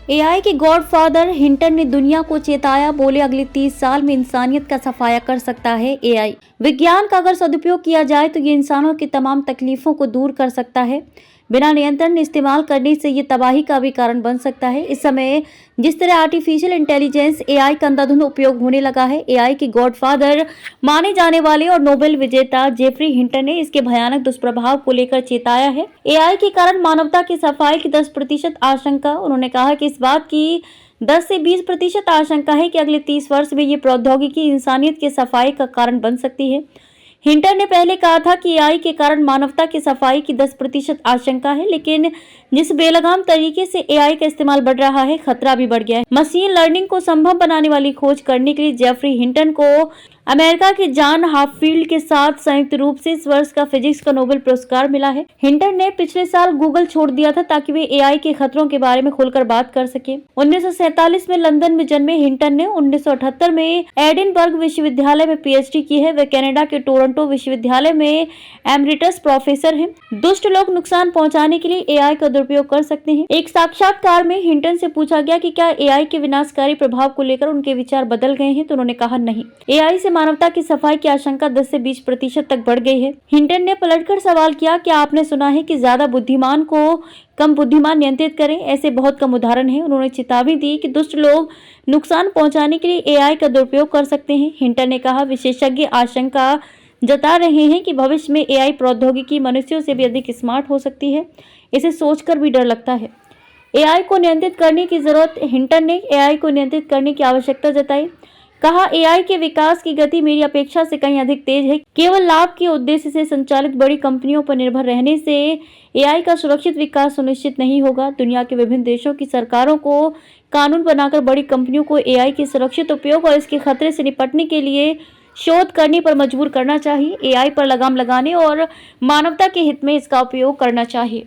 AI के godfather Hinton ने दुनिया को चेताया, बोले अगले 30 साल में इंसानियत का सफाया कर सकता है एआई। विज्ञान का अगर सदुपयोग किया जाए तो ये इंसानों की तमाम तकलीफों को दूर कर सकता है। बिना नियंत्रण इस्तेमाल करने से ये तबाही का भी कारण बन सकता है। इस समय जिस तरह आर्टिफिशियल इंटेलिजेंस एआई का अंधाधुंध उपयोग होने लगा है, एआई के गॉडफादर माने जाने वाले और नोबेल विजेता जेफरी हिंटन ने इसके भयानक दुष्प्रभाव को लेकर चेताया है। एआई के कारण मानवता की सफाई की 10% आशंका। उन्होंने कहा कि इस बात की 10 से 20% आशंका है कि अगले 30 वर्ष में ये प्रौद्योगिकी इंसानियत की सफाई का कारण बन सकती है। हिंटन ने पहले कहा था कि एआई के कारण मानवता की सफाई की 10% आशंका है, लेकिन जिस बेलगाम तरीके से एआई का इस्तेमाल बढ़ रहा है, खतरा भी बढ़ गया है। मशीन लर्निंग को संभव बनाने वाली खोज करने के लिए जेफरी हिंटन को अमेरिका के जॉन हॉपफील्ड के साथ संयुक्त रूप से इस वर्ष का फिजिक्स का नोबेल पुरस्कार मिला है। हिंटन ने पिछले साल गूगल छोड़ दिया था ताकि वे एआई के खतरों के बारे में खुलकर बात कर सके। 1947 में लंदन में जन्मे हिंटन ने 1978 में एडिनबर्ग विश्वविद्यालय में पीएचडी की है। वे कनाडा के टोरंटो विश्वविद्यालय में एमरिटस प्रोफेसर हैं। दुष्ट लोग नुकसान पहुंचाने के लिए एआई का दुरुपयोग कर सकते हैं। एक साक्षात्कार में हिंटन से पूछा गया कि क्या एआई के विनाशकारी प्रभाव को लेकर उनके विचार बदल गए हैं, तो उन्होंने कहा नहीं। एआई से मानवता की सफाई की आशंका 10 से 20% तक बढ़ गई है। हिंटन ने पलटकर सवाल किया, क्या आपने सुना है कि ज्यादा बुद्धिमान को कम बुद्धिमान नियंत्रित करें? ऐसे बहुत कम उदाहरण हैं। उन्होंने चेतावनी दी कि दुष्ट लोग नुकसान पहुंचाने के लिए एआई का दुरुपयोग कर सकते हैं। हिंटन ने कहा, विशेषज्ञ आशंका जता रहे हैं कि भविष्य में एआई प्रौद्योगिकी मनुष्यों से भी अधिक स्मार्ट हो सकती है। इसे सोचकर भी डर लगता है। एआई को नियंत्रित करने की जरूरत। हिंटन ने एआई को नियंत्रित करने की आवश्यकता जताई। कहा, एआई के विकास की गति मेरी अपेक्षा से कहीं अधिक तेज है। केवल लाभ के उद्देश्य से संचालित बड़ी कंपनियों पर निर्भर रहने से एआई का सुरक्षित विकास सुनिश्चित नहीं होगा। दुनिया के विभिन्न देशों की सरकारों को कानून बनाकर बड़ी कंपनियों को एआई के सुरक्षित उपयोग और इसके खतरे से निपटने के लिए शोध करने पर मजबूर करना चाहिए। एआई पर लगाम लगाने और मानवता के हित में इसका उपयोग करना चाहिए।